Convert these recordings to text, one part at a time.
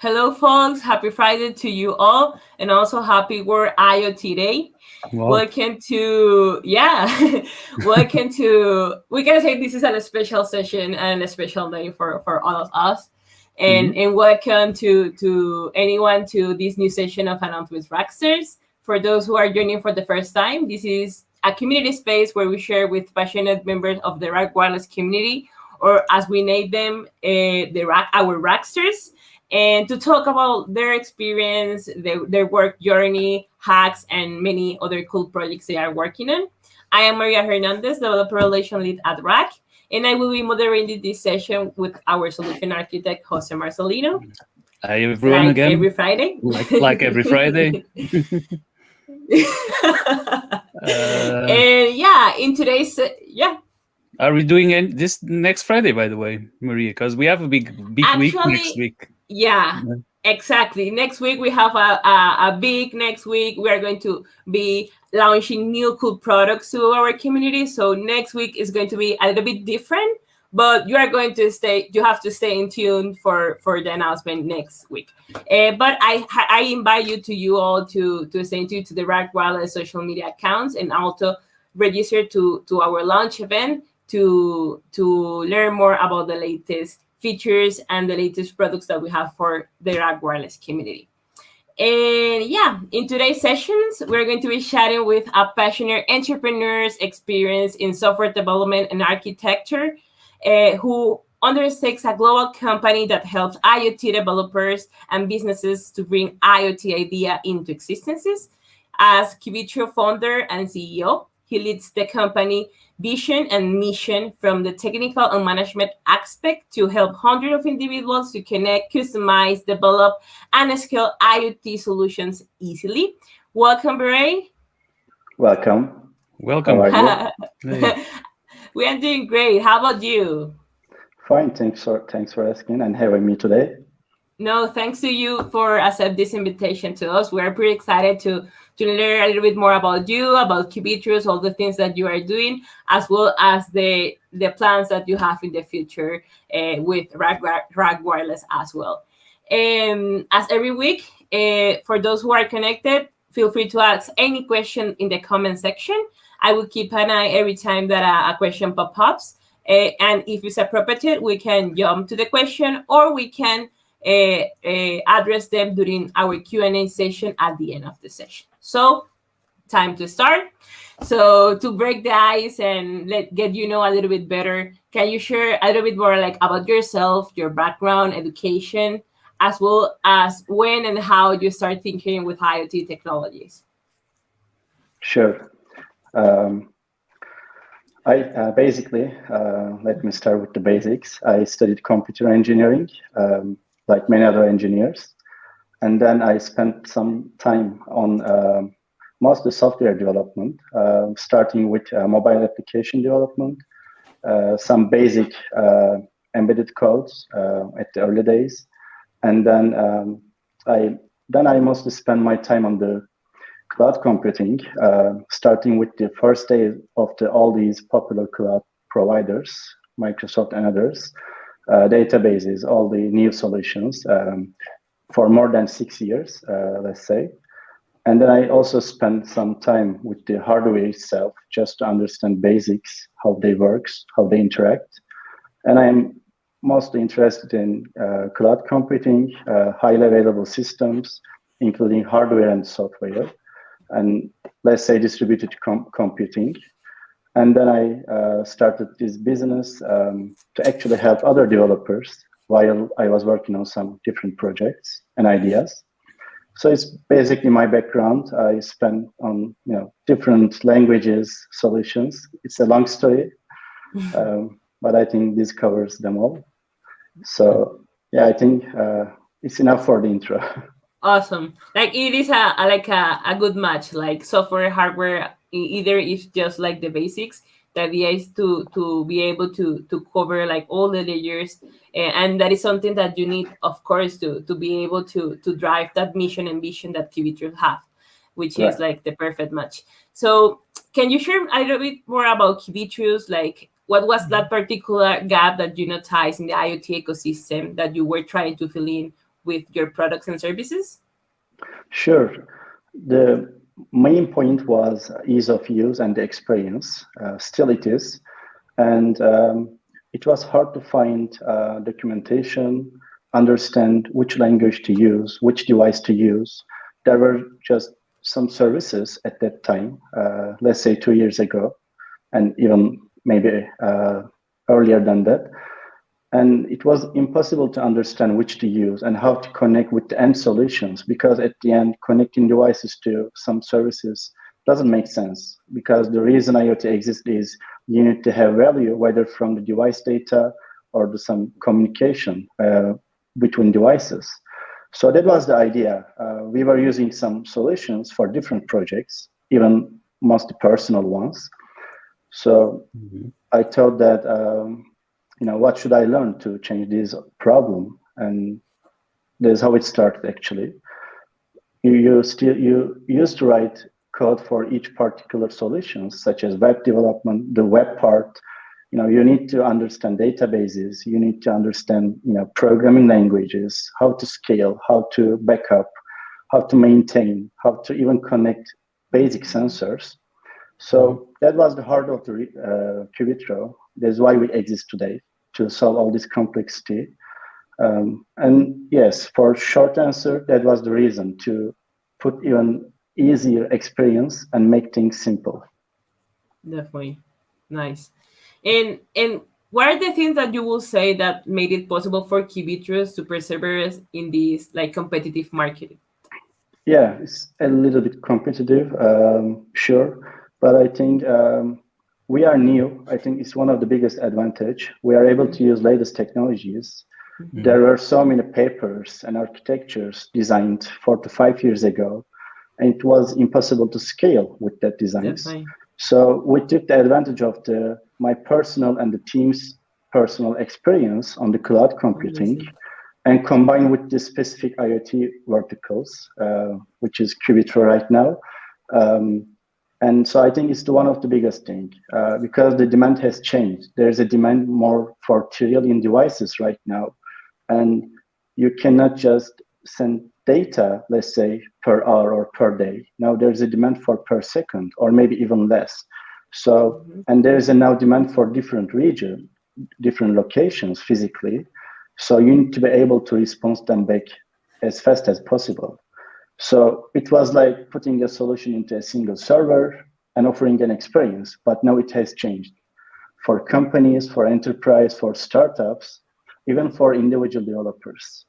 Hello, folks. Happy Friday to you all, and also happy World IoT Day. Wow. Welcome to, welcome to, we can say this is a special session and a special day for all of us. And, Mhm. and welcome to anyone to this new session of Announced with RAKStars. For those who are joining for the first time, this is a community space where we share with passionate members of the RAKwireless community, or as we name them, our RAKStars, and to talk about their experience, their work journey, hacks, and many other cool projects they are working on. I am Maria Hernandez, Developer Relation Lead at RAK, and I will be moderating this session with our solution architect, Jose Marcelino, Hi everyone like every again. Friday. Like every Friday. uh, And yeah, in today's, are we doing this next Friday, by the way, Maria? Because we have a big week next actually, week. yeah, exactly. Next week we have a big next week. We are going to be launching new cool products to our community. So next week is going to be a little bit different, but you are going to stay. You have to stay in tune for the announcement next week. But I invite you all to stay in tune to the RAKwireless social media accounts and also register to our launch event to learn more about the latest features and the latest products that we have for the RAKwireless community. And yeah, in today's sessions, we're going to be chatting with a passionate entrepreneurs experienced in software development and architecture, who undertakes a global company that helps IoT developers and businesses to bring IoT idea into existences. As Qubitro Founder and CEO, he leads the company vision and mission from the technical and management aspect to help hundreds of individuals to connect, customize, develop, and scale IoT solutions easily. Welcome, Beray. Welcome. How Welcome. are you? Hey. We are doing great. How about you? Fine. Thanks for asking and having me today. No, thanks to you for accept this invitation to us. We are pretty excited to learn a little bit more about you, about Qubitros, all the things that you are doing, as well as the plans that you have in the future with RAKwireless as well. As every week, for those who are connected, feel free to ask any question in the comment section. I will keep an eye every time that a question pops. And if it's appropriate, we can jump to the question, or we can address them during our Q&A session at the end of the session. So, time to start. So, to break the ice and get you know a little bit better, can you share a little bit more like about yourself, your background, education, as well as when and how you start thinking with IoT technologies? Sure. I basically, let me start with the basics. I studied computer engineering, like many other engineers. And then I spent some time on mostly software development, starting with mobile application development, some basic embedded codes at the early days. And then I mostly spend my time on the cloud computing, starting with the first day of all these popular cloud providers, Microsoft and others, databases, all the new solutions, for more than 6 years, let's say. And then I also spent some time with the hardware itself, just to understand basics, how they work, how they interact. And I'm mostly interested in cloud computing, highly available systems, including hardware and software, and let's say distributed computing. And then I started this business to actually help other developers while I was working on some different projects and ideas. So it's basically my background. I spent on different languages, solutions. It's a long story, but I think this covers them all. So yeah, I think it's enough for the intro. Awesome. Like it is a good match, like software, hardware, either is just like the basics. The idea is to be able to cover like all the layers, and that is something that you need, of course, to be able to drive that mission and vision that Qubitro have, which Right. is like the perfect match. So can you share a little bit more about Qubitros? Like what was that particular gap that you noticed in the IoT ecosystem that you were trying to fill in with your products and services? Sure. The main point was ease of use and the experience. Still it is. And it was hard to find documentation, understand which language to use, which device to use. There were just some services at that time, let's say 2 years ago, and even maybe earlier than that. And it was impossible to understand which to use and how to connect with the end solutions, because at the end, connecting devices to some services doesn't make sense, because the reason IoT exists is you need to have value, whether from the device data or some communication between devices. So that was the idea. We were using some solutions for different projects, even mostly personal ones. So I thought that, what should I learn to change this problem? And that's how it started, actually. You used to write code for each particular solution, such as web development, the web part. You need to understand databases. You need to understand, programming languages, how to scale, how to backup, how to maintain, how to even connect basic sensors. So that was the heart of the Qubitro. That's why we exist today, to solve all this complexity. And yes, for short answer, that was the reason, to put even easier experience and make things simple. Definitely. Nice. And what are the things that you will say that made it possible for Qubitro to persevere in this competitive market? Yeah, it's a little bit competitive, sure, but I think we are new. I think it's one of the biggest advantage. We are able to use latest technologies. There were so many papers and architectures designed 4 to 5 years ago, and it was impossible to scale with that designs. Definitely. So we took the advantage of my personal and the team's personal experience on the cloud computing, and combined with the specific IoT verticals, which is Qubitro right now. And so I think it's one of the biggest things, because the demand has changed. There's a demand more for trillion devices right now. And you cannot just send data, let's say, per hour or per day. Now there's a demand for per second, or maybe even less. So, and there's a now demand for different regions, different locations physically. So you need to be able to respond them back as fast as possible. So it was like putting a solution into a single server and offering an experience, but now it has changed. For companies, for enterprise, for startups, even for individual developers.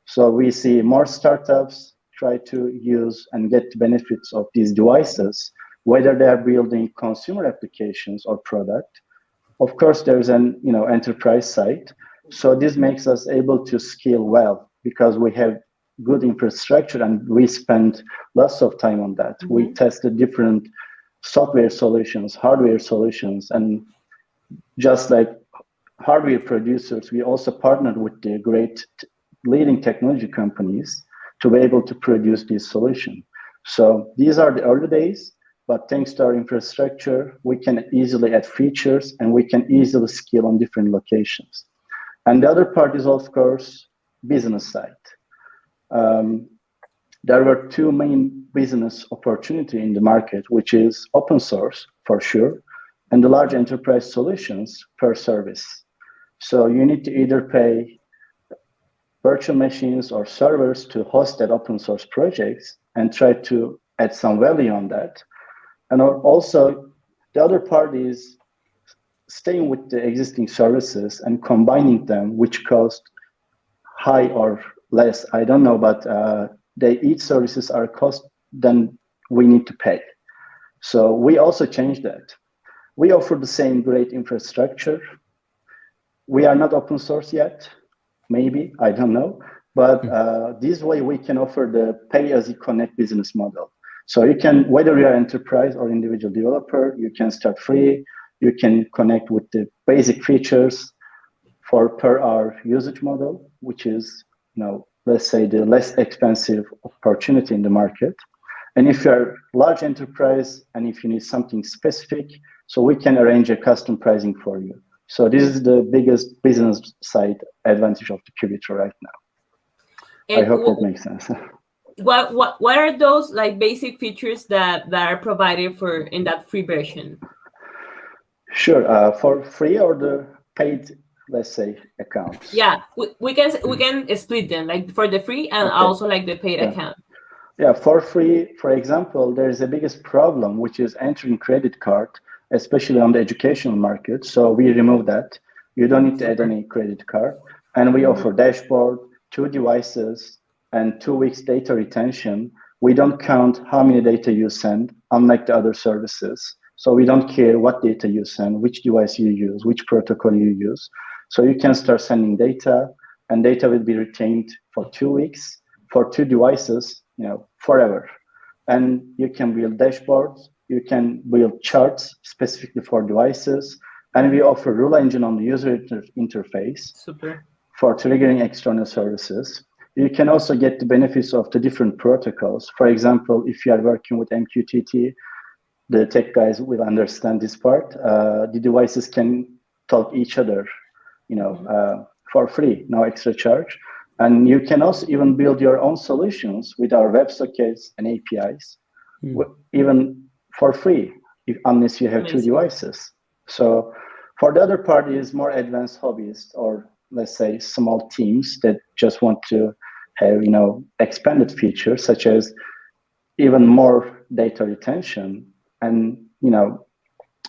So we see more startups try to use and get the benefits of these devices, whether they are building consumer applications or product. Of course, there's an enterprise side. So this makes us able to scale well, because we have good infrastructure and we spend lots of time on that. We tested different software solutions, hardware solutions, and just like hardware producers, we also partnered with the great leading technology companies to be able to produce this solution. So these are the early days, but thanks to our infrastructure, we can easily add features and we can easily scale on different locations. And the other part is, of course, business side. There were two main business opportunity in the market, which is open source for sure, and the large enterprise solutions per service. So you need to either pay virtual machines or servers to host that open source projects and try to add some value on that. And also the other part is staying with the existing services and combining them, which cost high or less, I don't know, but each services are cost than we need to pay. So we also changed that. We offer the same great infrastructure. We are not open source yet, maybe, I don't know. But this way we can offer the pay-as-you-connect business model. So you can, whether you're enterprise or individual developer, you can start free. You can connect with the basic features for per hour usage model, which is, let's say the less expensive opportunity in the market. And if you're large enterprise and if you need something specific, so we can arrange a custom pricing for you. So this is the biggest business side advantage of the Qubitro right now. I hope that makes sense. What are those like basic features that are provided for in that free version? Sure. For free or the paid, let's say, accounts. Yeah, we can split them, like for the free and also like the paid account. Yeah, for free, for example, there is the biggest problem, which is entering credit card, especially on the educational market. So we remove that. You don't need to add any credit card. And we offer dashboard, 2 devices, and 2 weeks data retention. We don't count how many data you send, unlike the other services. So we don't care what data you send, which device you use, which protocol you use. So you can start sending data, and data will be retained for 2 weeks, for 2 devices, forever. And you can build dashboards, you can build charts specifically for devices, and we offer rule engine on the user interface. Super. For triggering external services. You can also get the benefits of the different protocols. For example, if you are working with MQTT, the tech guys will understand this part. The devices can talk each other, for free, no extra charge. And you can also even build your own solutions with our WebSockets and APIs, even for free, unless you have 2 devices. So for the other part is more advanced hobbyists, or let's say small teams that just want to have, expanded features such as even more data retention and,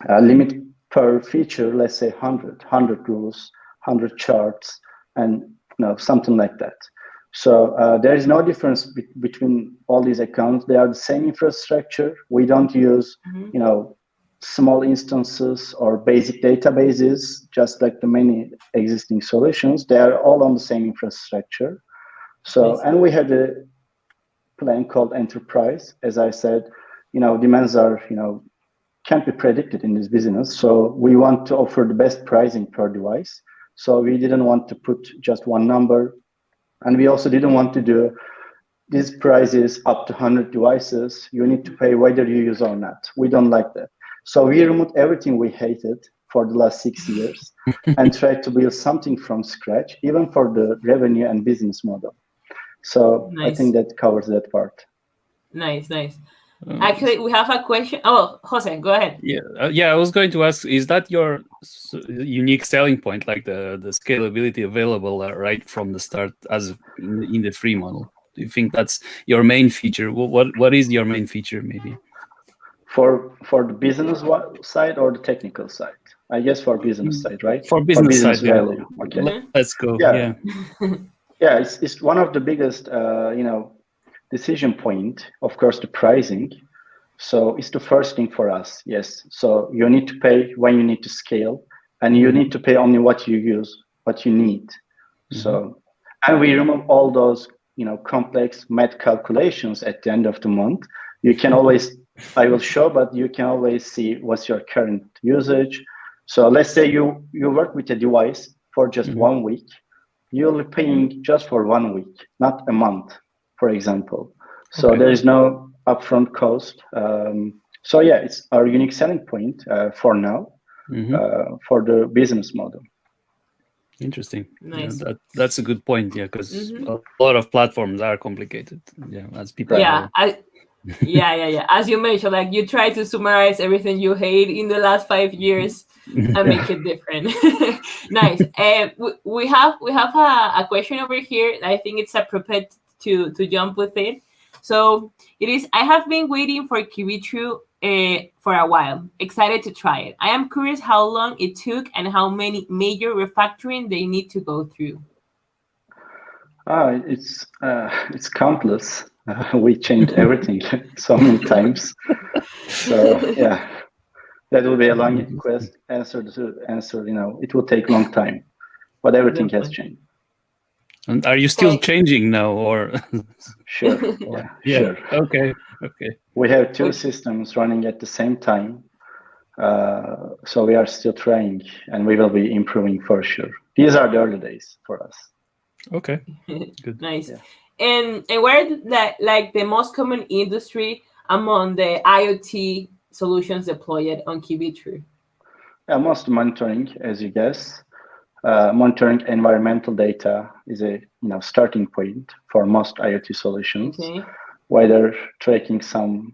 a limit per feature, let's say 100 rules, 100 charts, and something like that. So there is no difference between all these accounts. They are the same infrastructure. We don't use, small instances or basic databases, just like the many existing solutions. They are all on the same infrastructure. So, and we have a plan called Enterprise. As I said, demands are, can't be predicted in this business. So we want to offer the best pricing per device. So we didn't want to put just one number. And we also didn't want to do these prices up to 100 devices. You need to pay whether you use or not. We don't like that. So we removed everything we hated for the last 6 years and tried to build something from scratch, even for the revenue and business model. So nice. I think that covers that part. Nice. Actually, we have a question. Oh, Jose, go ahead. Yeah. I was going to ask: is that your unique selling point, like the scalability available right from the start, as in the free model? Do you think that's your main feature? What is your main feature, maybe? For the business side or the technical side? I guess for business side, right? For business side, value. Yeah. Okay. Let's go. Yeah. Yeah, it's one of the biggest, decision point, of course, the pricing. So it's the first thing for us. Yes. So you need to pay when you need to scale, and you need to pay only what you use, what you need. So, and we remove all those, complex math calculations at the end of the month. You can always, I will show, but you can always see what's your current usage. So let's say you work with a device for just 1 week. You'll be paying just for 1 week, not a month, for example. So there is no upfront cost. So yeah, it's our unique selling point for now, for the business model. Interesting. Nice. That's a good point. Yeah, because a lot of platforms are complicated. Yeah, as people. Yeah, yeah. As you mentioned, like you try to summarize everything you hate in the last 5 years and make it different. Nice. We have a question over here. I think it's appropriate to jump with it. So it is. I have been waiting for Qubitro for a while. Excited to try it. I am curious how long it took and how many major refactoring they need to go through. It's countless. We changed everything so many times. So yeah, that will be a long answer. It will take a long time, but everything has changed. And are you still changing now, or? Sure. Yeah. Sure. Okay. We have 2 systems running at the same time, so we are still trying, and we will be improving for sure. These are the early days for us. Okay. Good. Nice. Yeah. And where the most common industry among the IoT solutions deployed on Qubitro? Yeah, most monitoring, as you guess. monitoring environmental data is a starting point for most IoT solutions. Okay. Whether tracking some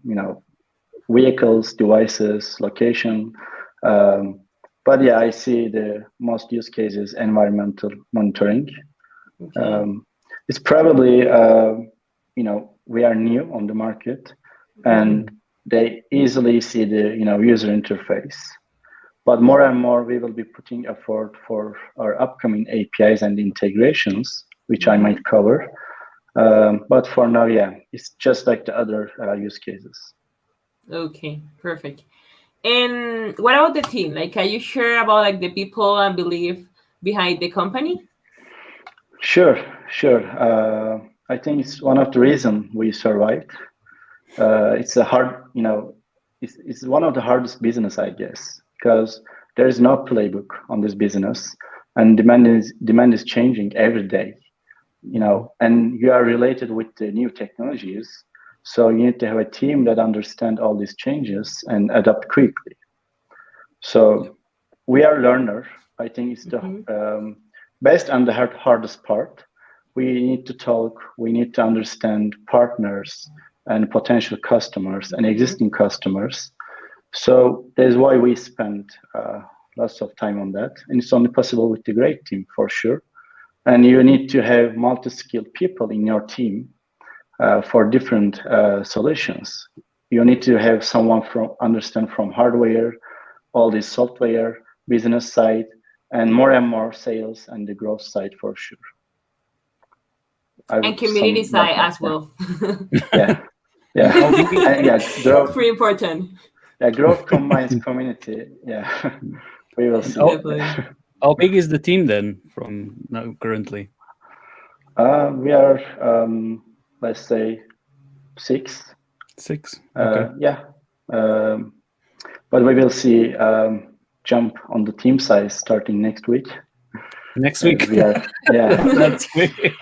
vehicles, devices, location. But yeah, I see the most use cases environmental monitoring. Okay. It's probably we are new on the market, and they easily see the user interface. But more and more, we will be putting effort for our upcoming APIs and integrations, which I might cover. But for now, yeah, it's just like the other use cases. Okay, perfect. And what about the team? Like, are you sure about like the people and belief behind the company? Sure. I think it's one of the reasons we survived. It's a hard, it's one of the hardest business, I guess, because there is no playbook on this business, and demand is changing every day. And you are related with the new technologies, so you need to have a team that understand all these changes and adapt quickly. So we are learner. I think it's the best and the hardest part. We need to talk. We need to understand partners and potential customers and existing customers. So that's why we spend lots of time on that, and it's only possible with the great team for sure. And you need to have multi-skilled people in your team for different solutions. You need to have someone understand from hardware, all this software, business side, and more sales and the growth side for sure. And community side as well. Yeah. Growth. Pretty important. Yeah, growth combines community. Yeah, we will see. How big is the team then from now currently? We are, let's say, 6. 6. Okay. Yeah, but we will see jump on the team size starting next week. Next week. Next week.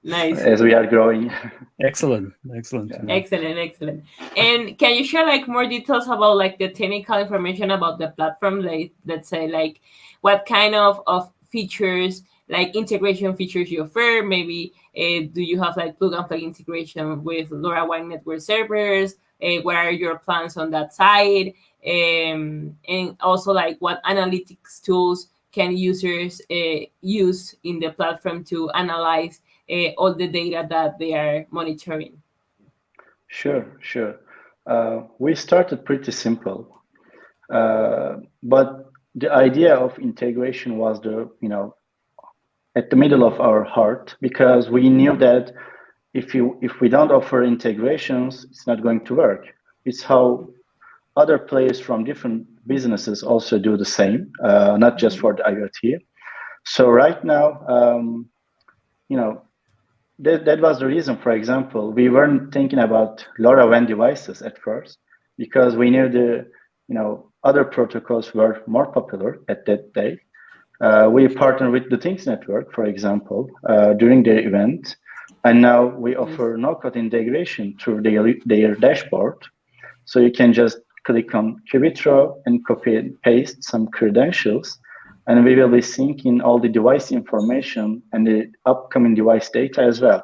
Nice. As we are growing. Excellent. Yeah. Excellent. And can you share like more details about like the technical information about the platform? Like, let's say like what kind of features, like integration features you offer? Maybe do you have like plug and play integration with LoRaWAN network servers? What are your plans on that side? And also like what analytics tools can users use in the platform to analyze all the data that they are monitoring? Sure. We started pretty simple, but the idea of integration was at the middle of our heart, because we knew that if we don't offer integrations, it's not going to work. It's how other players from different businesses also do the same, not just for the IoT. So right now, that was the reason. For example, we weren't thinking about LoRaWAN devices at first because we knew the other protocols were more popular at that day. We partnered with the Things Network, for example, during their event, and now we offer no-code integration through their dashboard. So you can just click on Qubitro and copy and paste some credentials, and we will be syncing all the device information and the upcoming device data as well.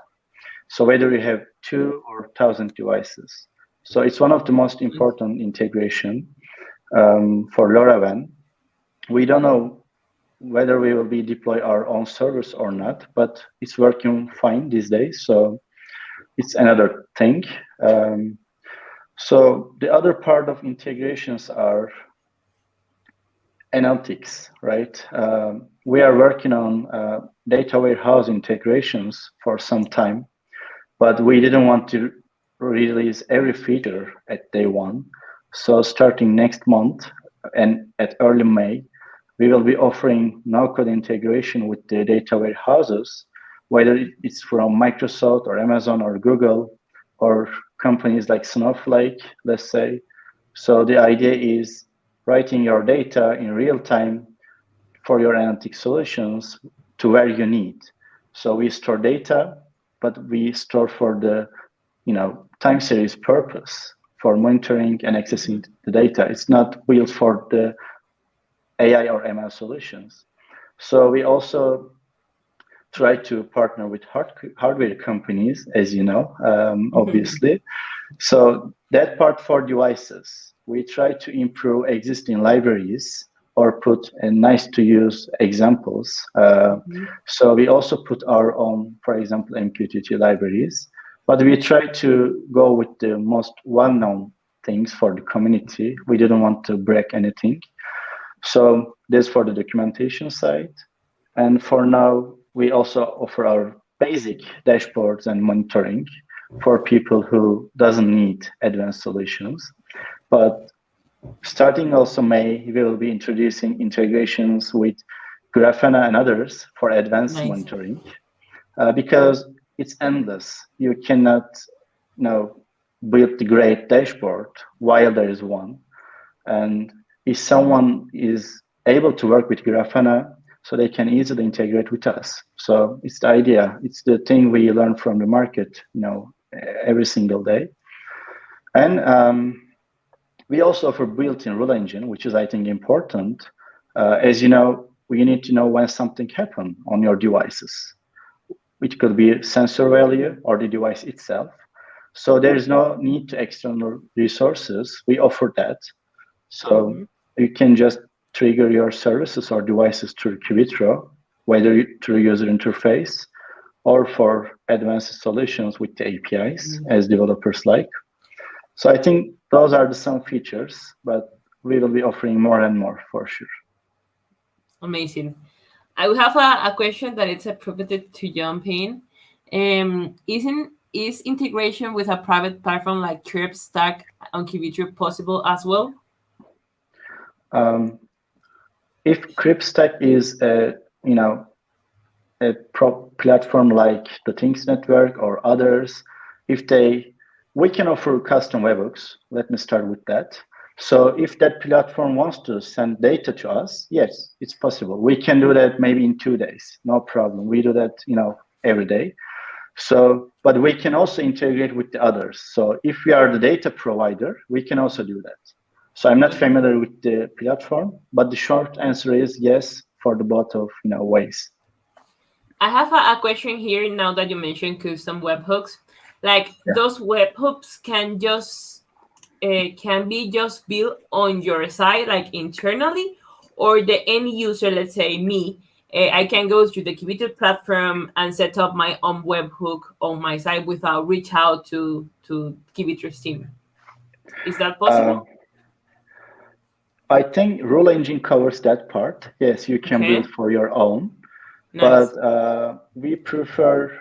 So whether you have 2 or 1,000 devices. So it's one of the most important integration for LoRaWAN. We don't know whether we will be deploy our own servers or not, but it's working fine these days. So it's another thing. So the other part of integrations are analytics, right? We are working on data warehouse integrations for some time, but we didn't want to release every feature at day one. So starting next month and at early May, we will be offering no-code integration with the data warehouses, whether it's from Microsoft or Amazon or Google or companies like Snowflake, let's say. So the idea is writing your data in real time for your analytic solutions to where you need. So we store data, but we store for the time series purpose for monitoring and accessing the data. It's not built for the AI or ML solutions. So we also try to partner with hardware companies, as you know, obviously. So that part for devices, we try to improve existing libraries or put nice to use examples. So we also put our own, for example, MQTT libraries, but we try to go with the most well-known things for the community. We didn't want to break anything. So this for the documentation side. And for now, we also offer our basic dashboards and monitoring for people who doesn't need advanced solutions. But starting also May, we will be introducing integrations with Grafana and others for advanced monitoring, because it's endless. You cannot build the great dashboard while there is one. And if someone is able to work with Grafana, so they can easily integrate with us. So it's the idea. It's the thing we learn from the market, every single day. And we also offer built-in rule engine, which is, I think, important. As you know, we need to know when something happened on your devices, which could be sensor value or the device itself. So there is no need to external resources. We offer that. So you can just trigger your services or devices through Qubitro, whether through user interface or for advanced solutions with the APIs, as developers like. So I think those are some features, but we will be offering more and more for sure. Amazing. I will have a question that it's appropriate to jump in. Is integration with a private platform like RAKStars on Qubitro possible as well? If RAKStars is a platform like the Things Network or others, we can offer custom webhooks. Let me start with that. So if that platform wants to send data to us, yes, it's possible. We can do that maybe in 2 days, no problem. We do that, every day. So, but we can also integrate with the others. So if we are the data provider, we can also do that. So I'm not familiar with the platform, but the short answer is yes for the both of ways. I have a question here now that you mentioned custom webhooks. Those webhooks can be just built on your site, like internally, or the end user, let's say me, I can go through the Qubitro platform and set up my own webhook on my site without reach out to Qubitro's team. Is that possible? I think Rule Engine covers that part. Yes, you can build for your own, nice. But we prefer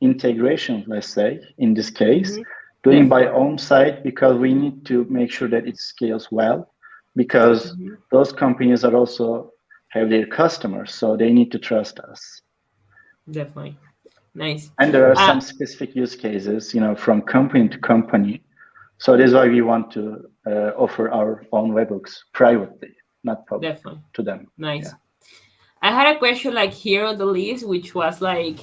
integration, let's say, in this case, doing by own site, because we need to make sure that it scales well, because those companies are also have their customers, so they need to trust us. Definitely. Nice. And there are some specific use cases, from company to company. So that's why we want to offer our own webhooks privately, not public to them. Nice. Yeah. I had a question here on the list, which was like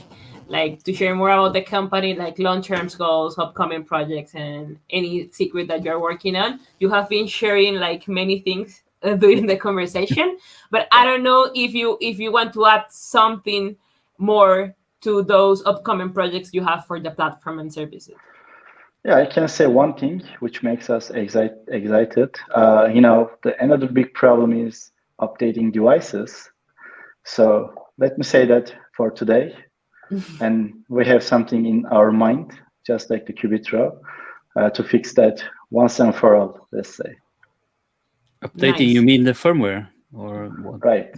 to share more about the company, like long-term goals, upcoming projects, and any secret that you're working on. You have been sharing many things during the conversation, but I don't know if you want to add something more to those upcoming projects you have for the platform and services. Yeah, I can say one thing which makes us excited. Another big problem is updating devices. So let me say that for today, and we have something in our mind, just like the Qubitro, to fix that once and for all, let's say. Updating, you mean the firmware or what? Right,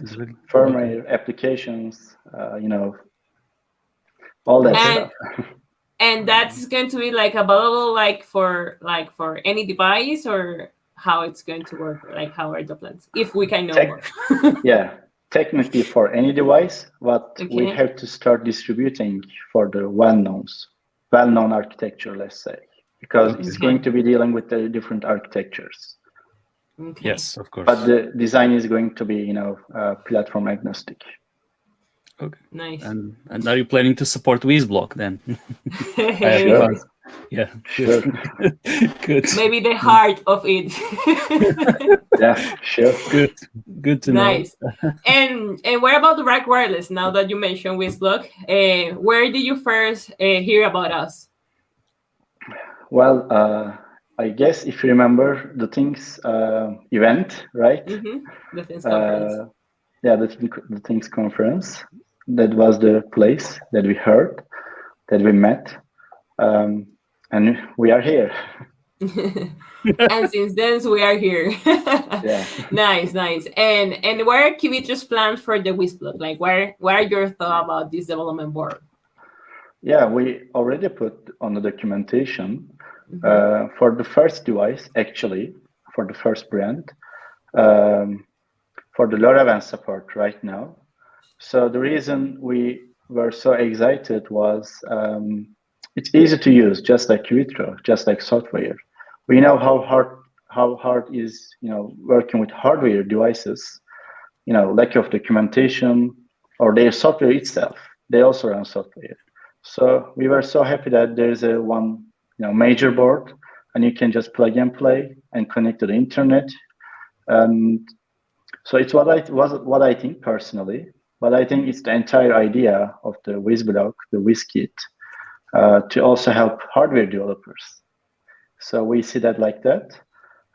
firmware, applications, all that stuff. And that's going to be available for any device, or how it's going to work? How are the plans? If we can know more. Yeah, technically for any device, but we have to start distributing for the well-known architecture, let's say, because it's going to be dealing with the different architectures. Yes, of course. But the design is going to be, platform agnostic. Okay. Nice. And are you planning to support WizBlock then? Yeah, Sure. good. Maybe the heart of it. Yeah, sure. Good to know. Nice. And what about the RAKwireless? Now that you mentioned Wizblock, where did you first hear about us? Well, I guess if you remember the Things event, right? The Things conference. Yeah, the Things conference. That was the place that we heard, that we met, and we are here. And since then, we are here. Yeah. Nice. And what are Qubitro's plans for the Wizblock? Like, what are your thoughts about this development board? Yeah, we already put on the documentation for the first device, actually, for the first brand, for the LoRaWAN support right now. So the reason we were so excited was it's easy to use, just like Qubitro, just like software. We know how hard is working with hardware devices. Lack of documentation or their software itself. They also run software. So we were so happy that there is a one major board, and you can just plug and play and connect to the internet. And so it's what I think personally. But I think it's the entire idea of the Wizblock, the WizKit, to also help hardware developers. So we see that like that.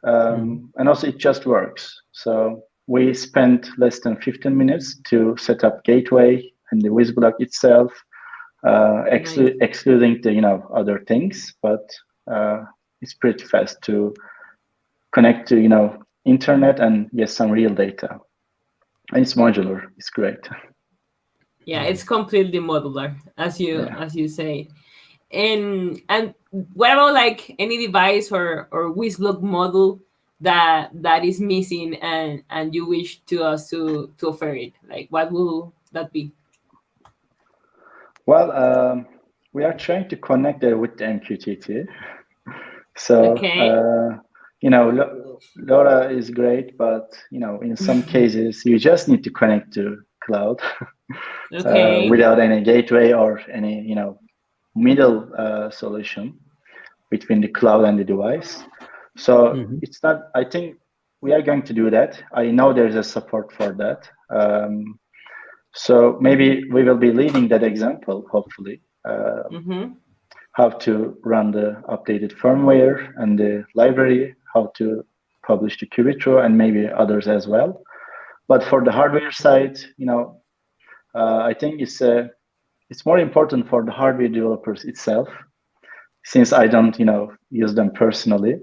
And also it just works. So we spent less than 15 minutes to set up gateway and the Wizblock itself, excluding the other things, but it's pretty fast to connect to internet and yes, some real data. And it's modular. It's great. Yeah, it's completely modular, as you say. And what about like any device or Wizblock model that is missing and you wish to us to offer it? Like, what will that be? Well, we are trying to connect it with the MQTT. So LoRa is great, but in some cases you just need to connect to cloud without any gateway or any middle solution between the cloud and the device. So it's not. I think we are going to do that. I know there's a support for that. So maybe we will be leading that example. Hopefully. How to run the updated firmware and the library, how to publish to Qubitro and maybe others as well. But for the hardware side, I think it's more important for the hardware developers itself, since I don't use them personally.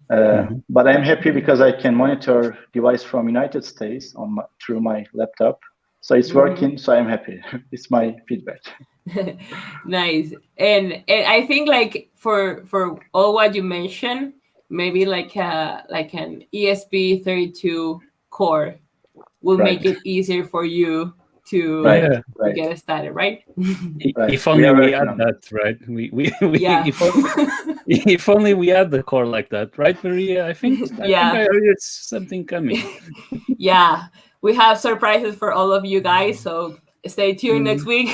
But I'm happy because I can monitor device from United States through my laptop. So it's working, so I'm happy. It's my feedback. Nice. And I think like for all what you mentioned, maybe like an ESP32 core will make it easier for you to get started, right? If only we had that, right? If only we had the core like that, right, Maria? I think I heard something coming. Yeah, we have surprises for all of you guys, so stay tuned next week.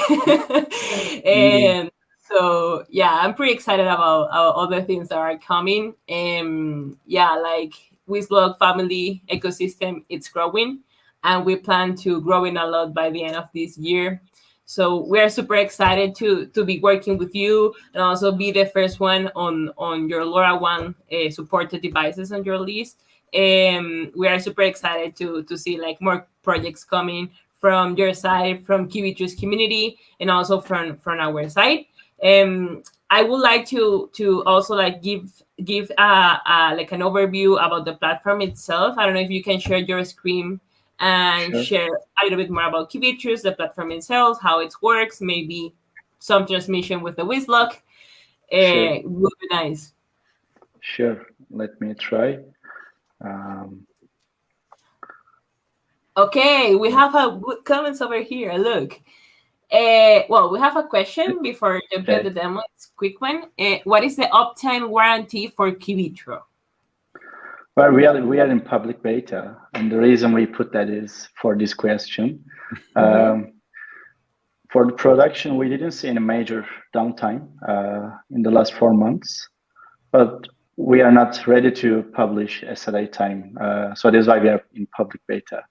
And so I'm pretty excited about other things that are coming. Like Wizblock family ecosystem, it's growing, and we plan to growing a lot by the end of this year. So we're super excited to be working with you and also be the first one on your LoRaWAN supported devices on your list. We are super excited to see like more projects coming from your side, from Qubitro's community, and also from our side. I would like to also like give like an overview about the platform itself. I don't know if you can share your screen and share a little bit more about Qubitro, the platform itself, how it works, maybe some transmission with the Wizblock. Would be nice. Sure, let me try. Okay, we have a good comments over here. Look. Well, we have a question before jumping into the demo. It's a quick one. What is the uptime warranty for Qubitro? Well, we are in public beta, and the reason we put that is for this question. For For the production, we didn't see any major downtime in the last 4 months, but we are not ready to publish SLA time. So that's why we are in public beta.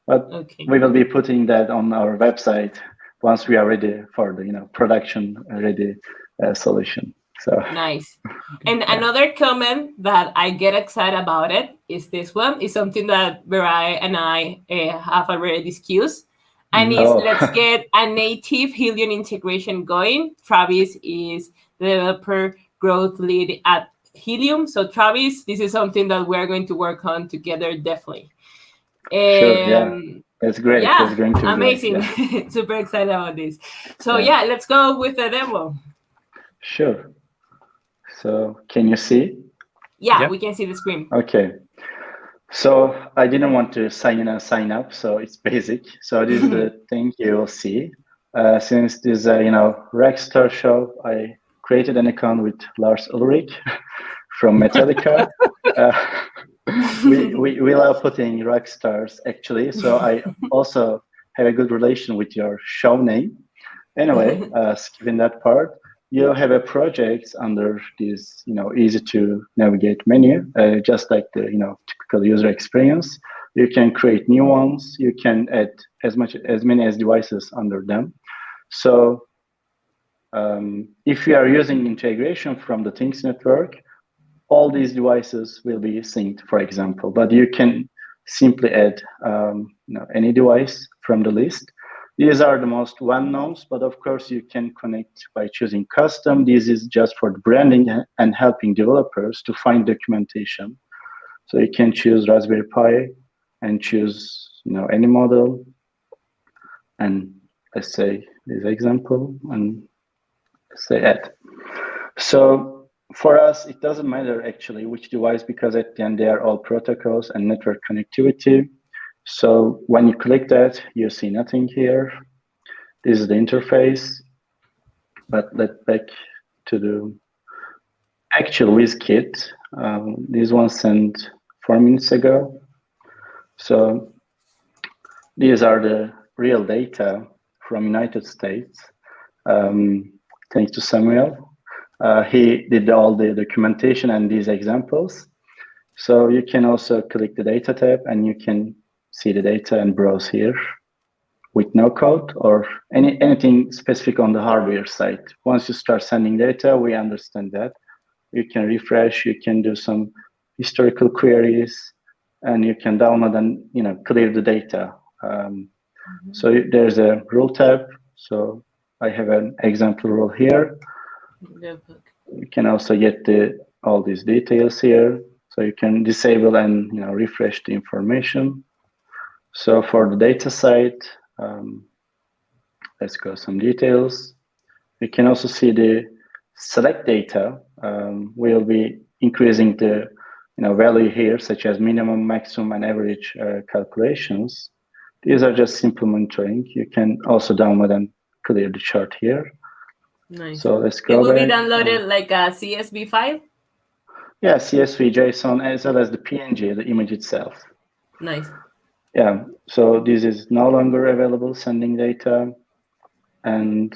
But we will be putting that on our website once we are ready for the production ready solution. So nice. And another comment that I get excited about it is this one. Is something that Beray and I have already discussed. And let's get a native Helium integration going. Travis is the developer growth lead at Helium. So Travis, this is something that we're going to work on together, definitely. Sure, yeah. That's great. Yeah, that's going to amazing. Great, yeah. Super excited about this. So yeah, let's go with the demo. Sure. So can you see? Yeah, we can see the screen. Okay. So I didn't want to sign in and sign up, so it's basic. So this is the thing you will see. Since this RAKStars show, I created an account with Lars Ulrich from Metallica. We love putting RAKStars actually. So I also have a good relation with your show name. Anyway, skipping that part. You have a project under this, easy to navigate menu, just like the, typical user experience. You can create new ones. You can add as many devices under them. So if you are using integration from the Things network, all these devices will be synced, for example. But you can simply add, any device from the list. These are the most well-known, but of course you can connect by choosing custom. This is just for the branding and helping developers to find documentation. So you can choose Raspberry Pi and choose, any model. And let's say this example and say add. So for us, it doesn't matter actually which device, because at the end they are all protocols and network connectivity. So when you click that, you see nothing here. This is the interface. But let's back to the actual WizKit. This one sent 4 minutes ago. So these are the real data from United States. Thanks to Samuel. He did all the documentation and these examples. So you can also click the data tab and you can see the data and browse here with no code or anything specific on the hardware side. Once you start sending data, we understand that. You can refresh, you can do some historical queries, and you can download and clear the data. So there's a rule tab. So I have an example rule here. You can also get all these details here. So you can disable and refresh the information. So for the data side, let's go some details. You can also see the select data. We'll be increasing the value here, such as minimum, maximum, and average calculations. These are just simple monitoring. You can also download and clear the chart here. Nice. So let's go. It will be downloaded like a CSV file? Yeah, CSV, JSON, as well as the PNG, the image itself. Nice. Yeah, so this is no longer available, sending data. And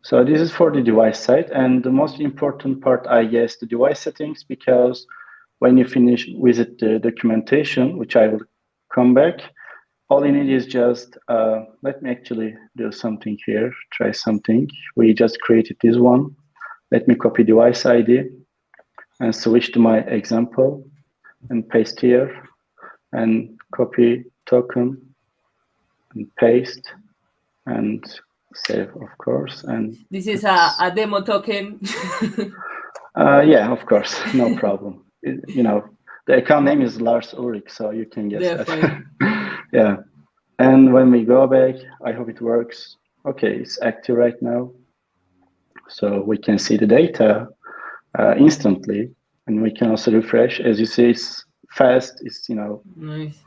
so this is for the device side. And the most important part, I guess, the device settings, because when you finish visit the documentation, which I will come back, all you need is just, let me actually do something here, try something. We just created this one. Let me copy device ID and switch to my example and paste here and copy token and paste and save, of course. And this is a demo token. Yeah, of course, no problem. The account name is Lars Ulrich, so you can guess that. Yeah. And when we go back, I hope it works. Okay, it's active right now. So we can see the data instantly, and we can also refresh. As you see, it's fast. It's nice.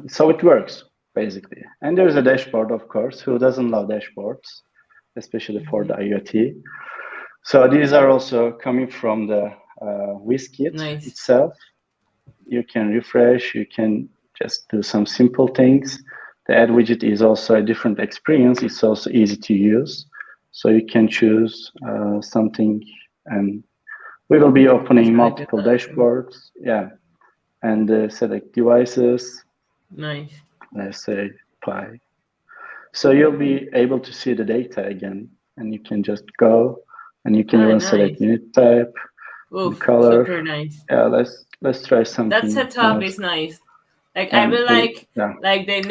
So it works basically. And there's a dashboard, of course. Who doesn't love dashboards, especially for the IoT? So these are also coming from the WizKit itself. You can refresh. You can just do some simple things. The add widget is also a different experience. It's also easy to use. So you can choose something, and we will be opening multiple dashboards. Yeah. And select devices. Nice. Let's say Pi. So you'll be able to see the data again, and you can just go, and you can even select unit type, Oof, color. super nice. Yeah, let's try something. That setup is nice. Like I will like the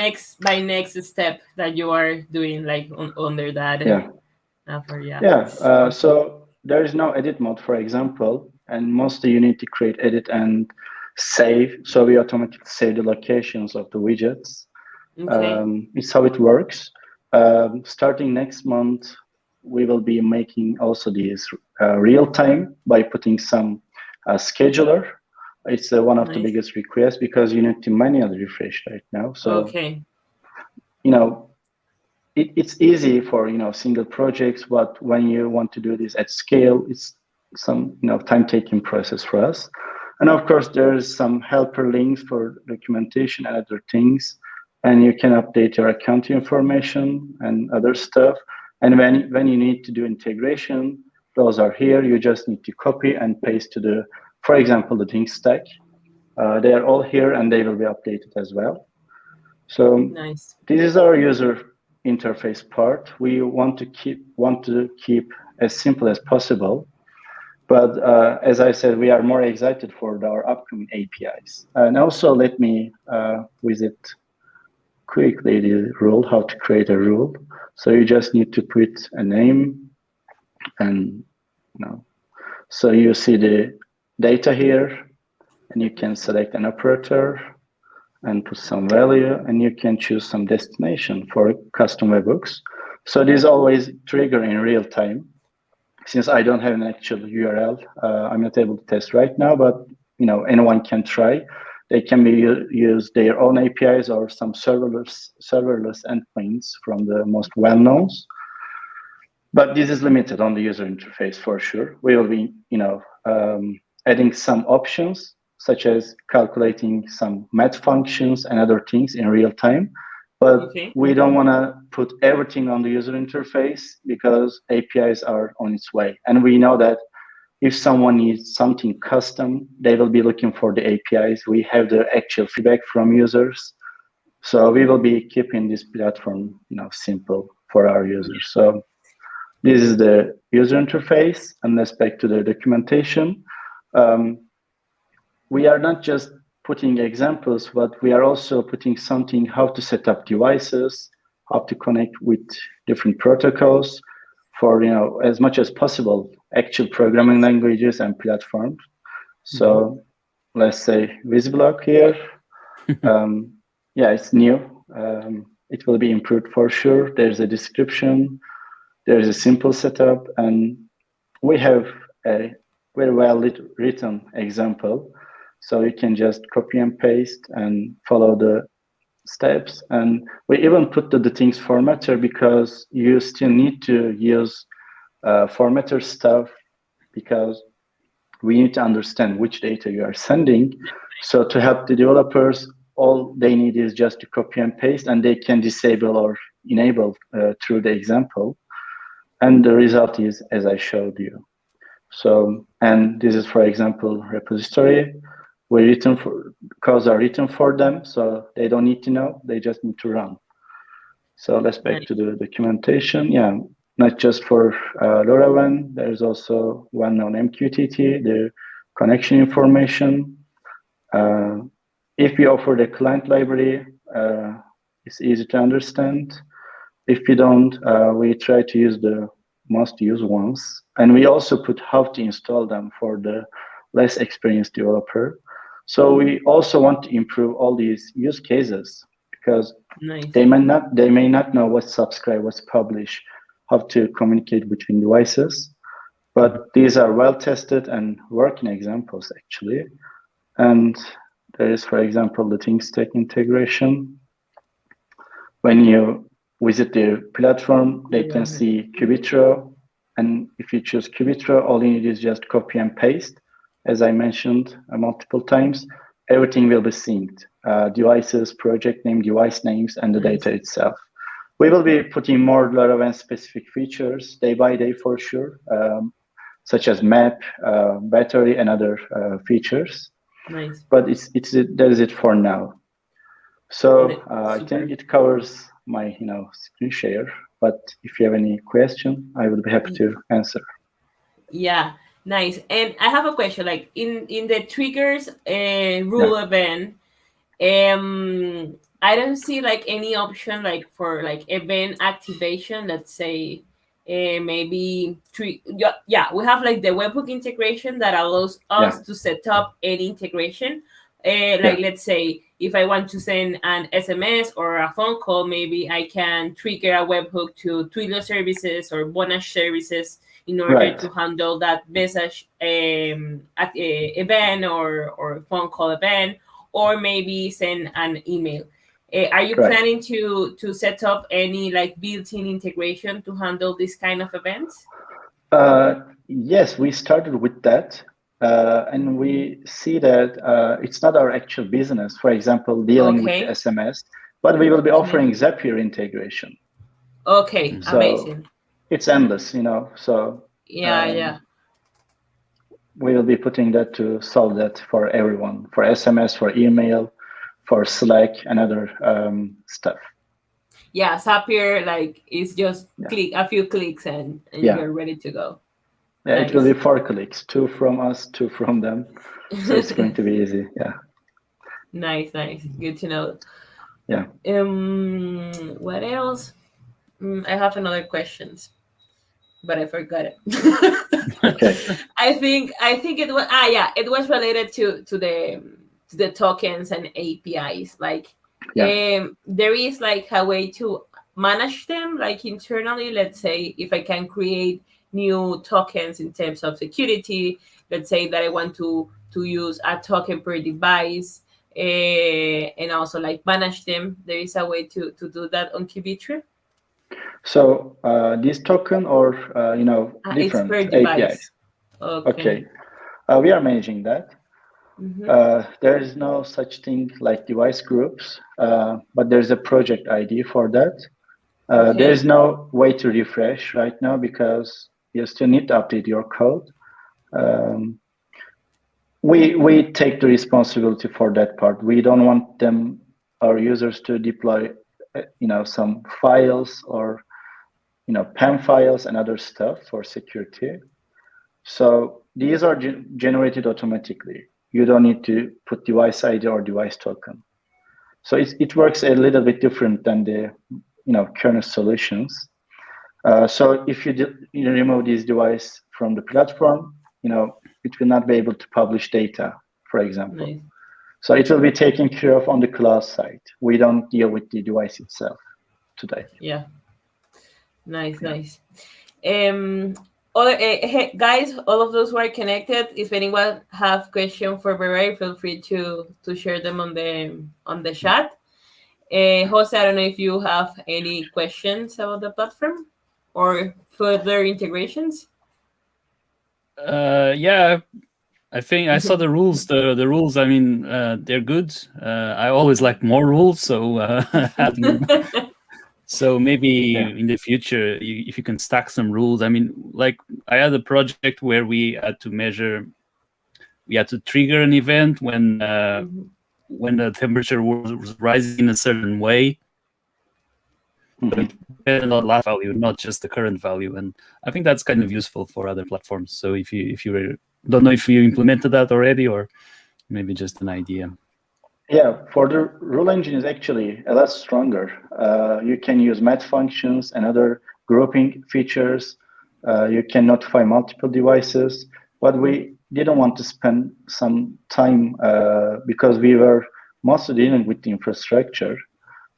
next step that you are doing, like under that. So there is no edit mode, for example, and mostly you need to create, edit, and save. So we automatically save the locations of the widgets. Okay. It's how it works. Starting next month, we will be making also these real time by putting some scheduler. It's one of the biggest requests because you need to manually refresh right now. So, it's easy for, single projects, but when you want to do this at scale, it's some, time-taking process for us. And of course, there's some helper links for documentation and other things. And you can update your account information and other stuff. And when you need to do integration, those are here. You just need to copy and paste to for example, the things stack. They are all here and they will be updated as well. So this is our user interface part. We want to keep as simple as possible. But as I said, we are more excited for our upcoming APIs. And also let me visit quickly the rule, how to create a rule. So you just need to put a name and so you see the data here, and you can select an operator and put some value, and you can choose some destination for custom webhooks. So this always trigger in real time. Since I don't have an actual URL, I'm not able to test right now, but anyone can try. They can use their own APIs or some serverless endpoints from the most well-knowns. But this is limited on the user interface for sure. We will be, adding some options, such as calculating some math functions and other things in real time. But we don't want to put everything on the user interface because APIs are on its way. And we know that if someone needs something custom, they will be looking for the APIs. We have the actual feedback from users. So we will be keeping this platform, simple for our users. So this is the user interface, and let's back to the documentation. We are not just putting examples, but we are also putting something how to set up devices, how to connect with different protocols for, as much as possible, actual programming languages and platforms. So let's say VisBlock here. It's new. It will be improved for sure. There's a description. There's a simple setup, and we have a very well written example. So you can just copy and paste and follow the steps. And we even put the things formatter because you still need to use formatter stuff because we need to understand which data you are sending. So to help the developers, all they need is just to copy and paste, and they can disable or enable through the example. And the result is as I showed you. So, and this is, for example, repository. Codes are written for them, so they don't need to know, they just need to run. So let's back to the documentation. Yeah, not just for LoRaWAN, there's also well-known MQTT, the connection information. If we offer the client library, it's easy to understand. If we don't, we try to use the most used ones. And we also put how to install them for the less experienced developer. So we also want to improve all these use cases because they may not know what's subscribe, what's publish, how to communicate between devices. But these are well tested and working examples actually. And there is, for example, the things stack integration. When you visit their platform, they can see Qubitro. And if you choose Qubitro, all you need is just copy and paste. As I mentioned multiple times, everything will be synced. devices, project name, device names, and the Nice. data itself. We will be putting more Laravel specific features day by day for sure, such as map, battery, and other features. Nice. But that is it for now. So I think it covers my screen share. But if you have any question, I would be happy to answer. Yeah, nice. And I have a question. Like in the triggers rule event, I don't see like any option like for like event activation. Let's say maybe yeah, we have like the webhook integration that allows us to set up any integration. Like let's say if I want to send an SMS or a phone call, maybe I can trigger a webhook to Twilio services or Monash services in order to handle that message event or phone call event, or maybe send an email. Are you planning to set up any like built-in integration to handle this kind of events? Yes, we started with that. And we see that it's not our actual business, for example, dealing with the SMS, but we will be offering Zapier integration. Okay, so amazing. It's endless, so yeah. We will be putting that to solve that for everyone, for SMS, for email, for Slack, and other stuff. Yeah, Zapier like is just click a few clicks and you're ready to go. Yeah, nice. It will be 4 clicks, 2 from us, 2 from them. So it's going to be easy. Yeah. Nice. Good to know. Yeah. What else? I have another questions, but I forgot it. Okay. I think it was it was related to the tokens and APIs. Like there is like a way to manage them like internally. Let's say if I can create new tokens in terms of security, let's say that I want to use a token per device and also like manage them. There is a way to do that on Qubitro. So this token or different APIs. Okay. We are managing that. There is no such thing like device groups, but there's a project ID for that. There is no way to refresh right now because you still need to update your code. We take the responsibility for that part. We don't want our users to deploy, some files or, PAM files and other stuff for security. So these are generated automatically. You don't need to put device ID or device token. So it works a little bit different than the, current solutions. So if you remove this device from the platform, it will not be able to publish data, for example. Nice. So it will be taken care of on the cloud side. We don't deal with the device itself today. Yeah. Nice. Hey, guys, all of those who are connected, if anyone have question for Beray, feel free to share them on the chat. Jose, I don't know if you have any questions about the platform or further integrations. Yeah, I think I saw the rules. The rules, I mean, they're good. I always like more rules, so so maybe in the future, if you can stack some rules. I mean, like I had a project where we had to trigger an event when the temperature was rising in a certain way. But it depended on last value, not just the current value. And I think that's kind of useful for other platforms. So if you don't know if you implemented that already or maybe just an idea. Yeah, for the rule engine is actually a lot stronger. You can use math functions and other grouping features. You can notify multiple devices, but we didn't want to spend some time because we were mostly dealing with the infrastructure.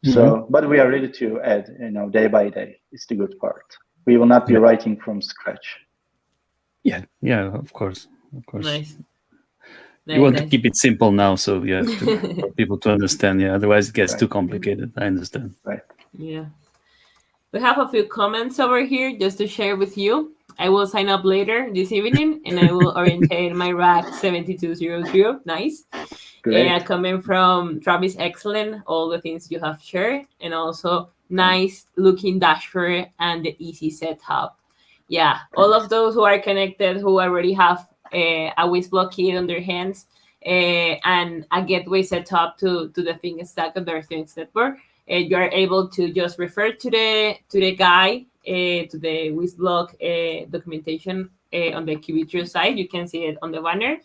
So, but we are ready to add, day by day. It's the good part. We will not be writing from scratch. Yeah, of course. Nice. You want to keep it simple now, so you have for people to understand. Yeah, otherwise it gets too complicated. I understand. Right. Yeah. We have a few comments over here just to share with you. I will sign up later this evening and I will orientate my RAK 7200. Nice. Great. coming from Travis. Excellent, all the things you have shared, and also nice looking dashboard and the easy setup. Yeah, all of those who are connected, who already have a WizBlock key on their hands, and a gateway set up to the thing stack of their things network, you are able to just refer to the guide, to the WizBlock documentation on the Qubitro side. You can see it on the banner.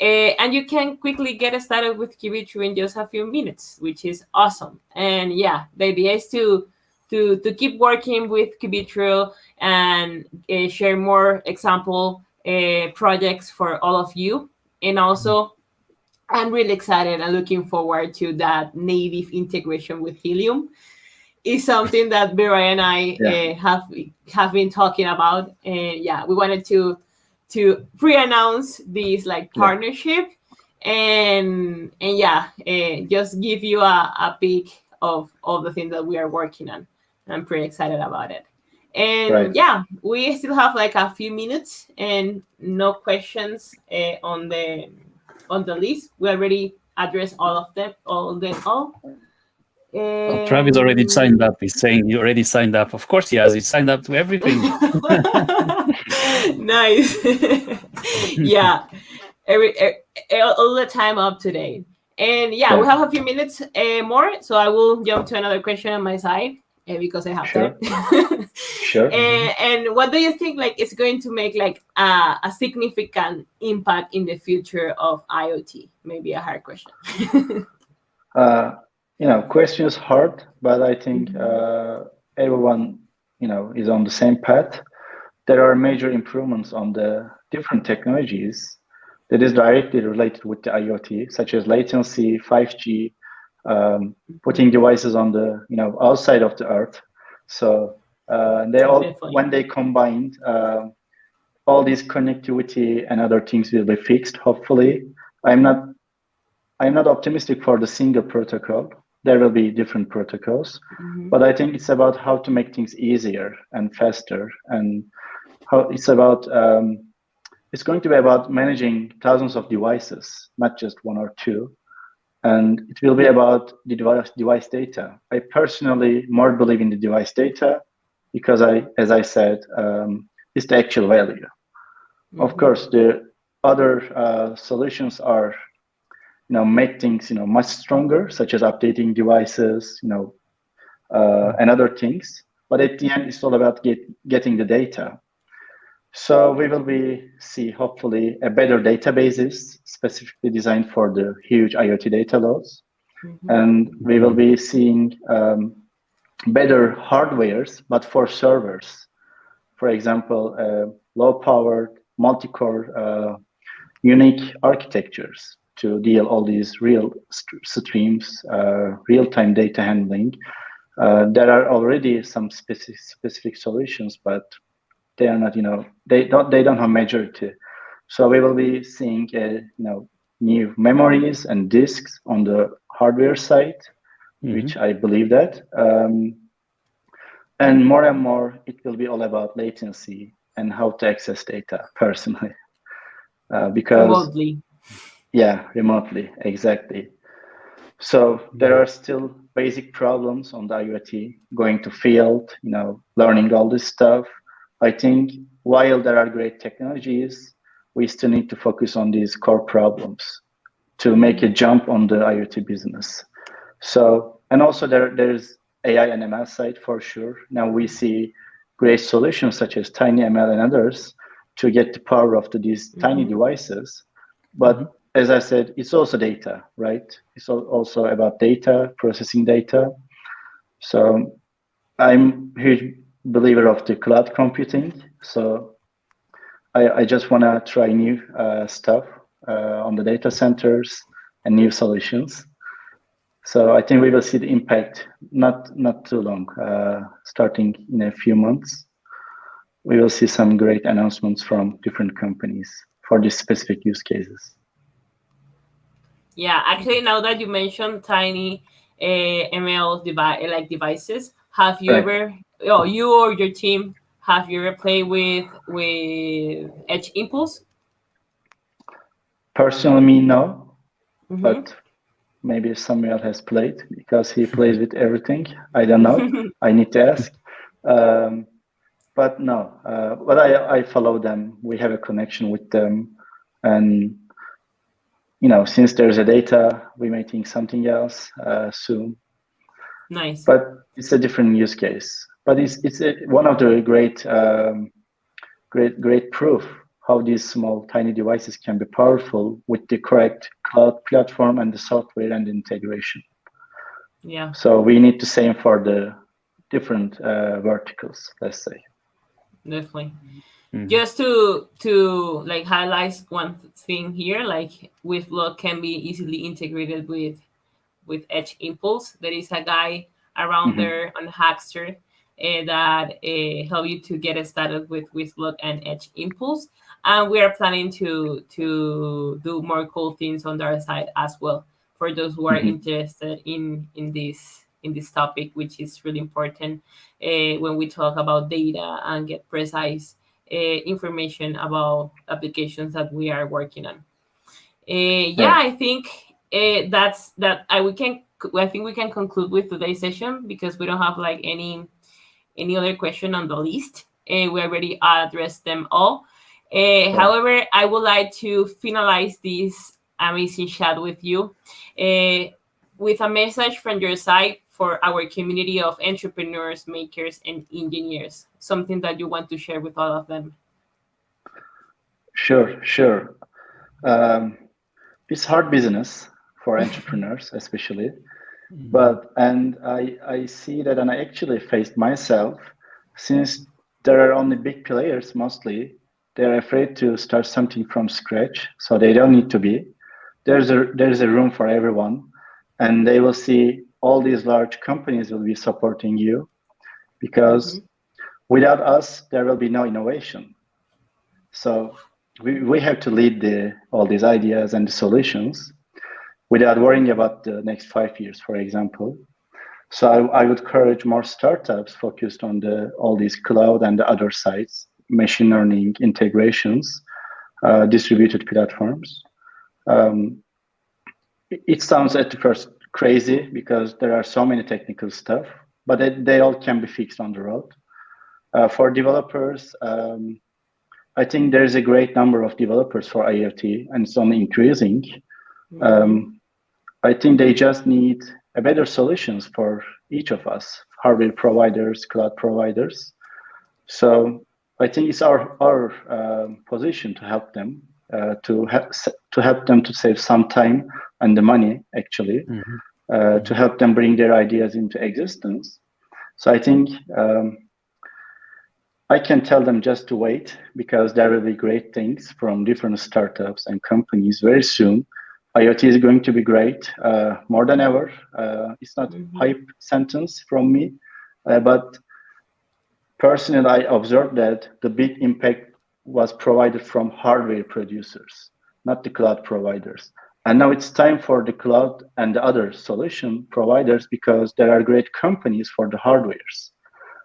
And you can quickly get started with Qubitro in just a few minutes, which is awesome. And yeah, the idea is to keep working with Qubitro and share more example projects for all of you. And also, I'm really excited and looking forward to that native integration with Helium. It's something that Beray and I have been talking about. And yeah, we wanted to pre-announce this like partnership, and yeah, just give you a peek of all the things that we are working on. I'm pretty excited about it. And yeah, we still have like a few minutes and no questions on the list. We already addressed all of them. Well, Travis already signed up. He's saying he already signed up. Of course he has. He signed up to everything. Nice. Yeah, all the time up to date. And yeah, we have a few minutes more, so I will jump to another question on my side because I have time. Sure. And what do you think like it's going to make like a significant impact in the future of IoT? Maybe a hard question. Question is hard, but I think everyone, is on the same path. There are major improvements on the different technologies that is directly related with the IoT, such as latency, 5G, putting devices on the, outside of the Earth. So they all, when they combined, all this connectivity and other things will be fixed. Hopefully, I'm not optimistic for the single protocol. There will be different protocols, but I think it's about how to make things easier and faster, and how it's about. It's going to be about managing thousands of devices, not just one or two, and it will be about the device data. I personally more believe in the device data because as I said, it's the actual value. Of course, the other solutions are, make things, much stronger, such as updating devices, and other things. But at the end, it's all about getting the data. So we will see hopefully a better databases specifically designed for the huge IoT data loads, and we will be seeing better hardwares, but for servers. For example, low-powered, multi-core, unique architectures to deal all these real streams, real-time data handling. There are already some specific solutions, but they are not, they don't have majority. So we will be seeing, new memories and disks on the hardware side, which I believe that. And more, it will be all about latency and how to access data personally. Because remotely. Yeah, remotely, exactly. So there are still basic problems on the IoT, going to field, learning all this stuff. I think while there are great technologies, we still need to focus on these core problems to make a jump on the IoT business. So, and also there's AI and ML side for sure. Now we see great solutions such as TinyML and others to get the power of these tiny devices. But as I said, it's also data, right? It's also about data, processing data. So I'm a huge believer of the cloud computing. So I just want to try new stuff on the data centers and new solutions. So I think we will see the impact not too long, starting in a few months. We will see some great announcements from different companies for these specific use cases. Yeah, actually, now that you mentioned tiny ML devices, have you ever, you or your team, have you ever played with Edge Impulse? Personally, me, no. but maybe Samuel has played because he plays with everything. I don't know. I need to ask. But no, but I follow them. We have a connection with them, and since there's a data, we may think something else soon. Nice. But it's a different use case. But it's one of the great proof how these small tiny devices can be powerful with the correct cloud platform and the software and integration. Yeah. So we need the same for the different verticals, let's say. Definitely. Just to like highlight one thing here, like Withblock can be easily integrated with Edge Impulse. There is a guy around there on Hackster that help you to get started with Withblock and Edge Impulse, and we are planning to do more cool things on their side as well for those who are interested in this topic, which is really important when we talk about data and get precise information about applications that we are working on. I think that's that. I think we can conclude with today's session because we don't have like any other question on the list. We already addressed them all. However, I would like to finalize this amazing chat with you with a message from your side for our community of entrepreneurs, makers, and engineers. Something that you want to share with all of them. Sure. It's hard business for entrepreneurs, especially. And I see that, and I actually faced myself, since there are only big players mostly, they're afraid to start something from scratch, so they don't need to be. There's a room for everyone, and they will see all these large companies will be supporting you, because without us, there will be no innovation. So we have to lead all these ideas and the solutions without worrying about the next 5 years, for example. So I would encourage more startups focused on all these cloud and the other sites, machine learning integrations, distributed platforms. It sounds at first crazy because there are so many technical stuff, but they all can be fixed on the road. For developers, I think there's a great number of developers for IoT, and it's only increasing. I think they just need a better solutions for each of us, hardware providers, cloud providers. So I think it's our position to help them, to help them to save some time and the money, actually, to help them bring their ideas into existence. So I think I can tell them just to wait, because there will be great things from different startups and companies very soon. IoT is going to be great, more than ever. It's not hype sentence from me, but personally, I observed that the big impact was provided from hardware producers, not the cloud providers. And now it's time for the cloud and the other solution providers, because there are great companies for the hardwares.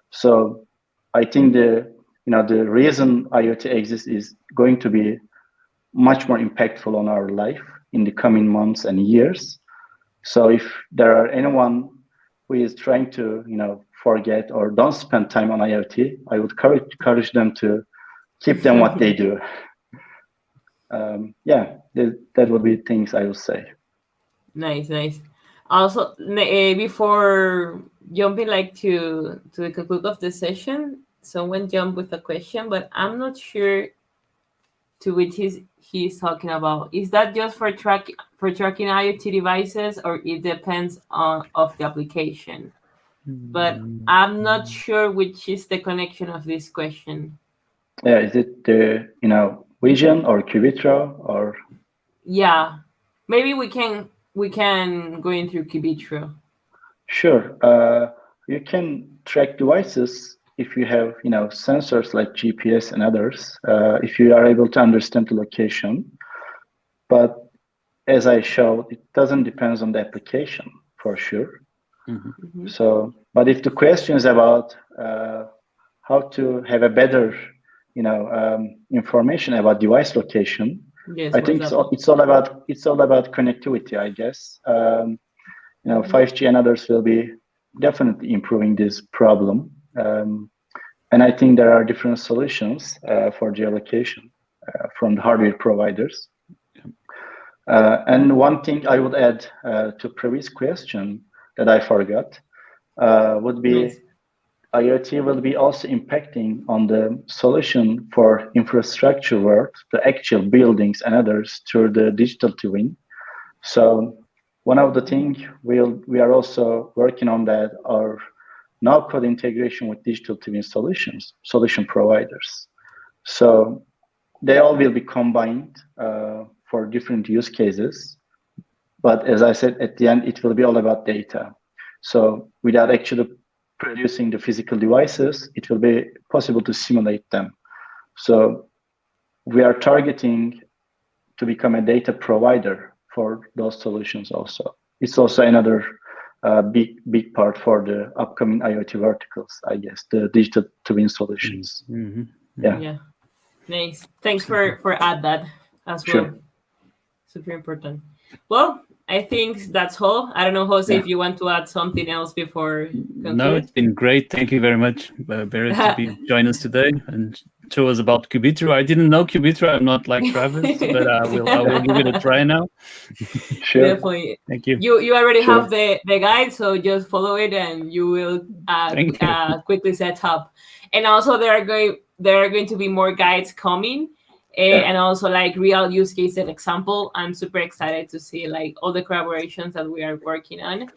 So I think the reason IoT exists is going to be much more impactful on our life in the coming months and years. So if there are anyone who is trying to forget or don't spend time on IoT, I would encourage them to keep them what they do. That would be things I would say. Nice. Also, before jumping to the conclude of the session, someone jumped with a question, but I'm not sure to which he's talking about. Is that just for tracking IoT devices, or it depends of the application? But I'm not sure which is the connection of this question. Yeah, is it the Vision or Qubitro or? Yeah, maybe we can go in through Qubitro. Sure. You can track devices if you have sensors like GPS and others, if you are able to understand the location. But as I showed, it doesn't depend on the application for sure. So, but if the question is about how to have a better information about device location, Yes, I think it's all about connectivity, I guess. 5G and others will be definitely improving this problem. And I think there are different solutions for geolocation from the hardware providers. And one thing I would add to previous question that I forgot would be IoT will be also impacting on the solution for infrastructure work, the actual buildings and others through the digital twin. So one of the things we are also working on that are now code integration with digital twin solution providers. So they all will be combined for different use cases. But as I said, at the end, it will be all about data. So without actually producing the physical devices, it will be possible to simulate them. So we are targeting to become a data provider for those solutions also. It's also another big part for the upcoming IoT verticals, I guess, the digital twin solutions. Mm-hmm. Yeah. Nice. Thanks for add that as well. Sure. Super important. Well, I think that's all. I don't know, Jose, if you want to add something else before conclude. No, it's been great. Thank you very much, Beray, to join us today and show us about Qubitro. I didn't know Qubitro. I'm not like Travis, but I will give it a try now. Sure. Definitely. Thank you. You already have the guide, so just follow it and you will quickly set up. And also there are going to be more guides coming. And also like real use case and example. I'm super excited to see like all the collaborations that we are working on.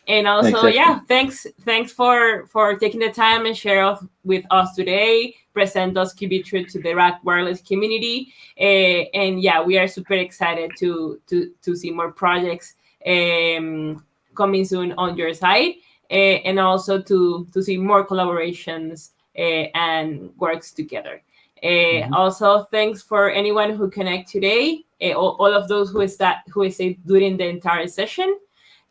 And also, thanks for taking the time and share with us today, present us Qubitro to the RAKwireless community. And we are super excited to see more projects coming soon on your side, and also to see more collaborations and works together. Also, thanks for anyone who connect today, all of those who stayed during the entire session.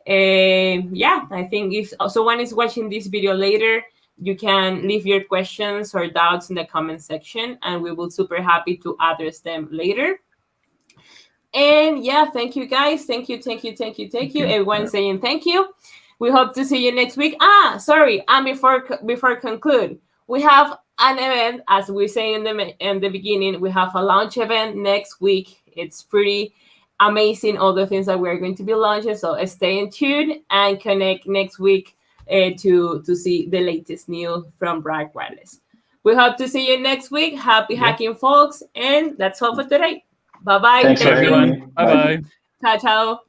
I think if someone is watching this video later, you can leave your questions or doubts in the comment section, and we will super happy to address them later. And thank you guys. Thank you. Everyone saying thank you. We hope to see you next week. Sorry. And before conclude, we have an event, as we say in the beginning. We have a launch event next week. It's pretty amazing, all the things that we're going to be launching. So stay tuned and connect next week to see the latest news from RAKwireless. We hope to see you next week. Happy hacking, folks. And that's all for today. Bye-bye. Thanks, everyone. Bye-bye. Ciao, ciao.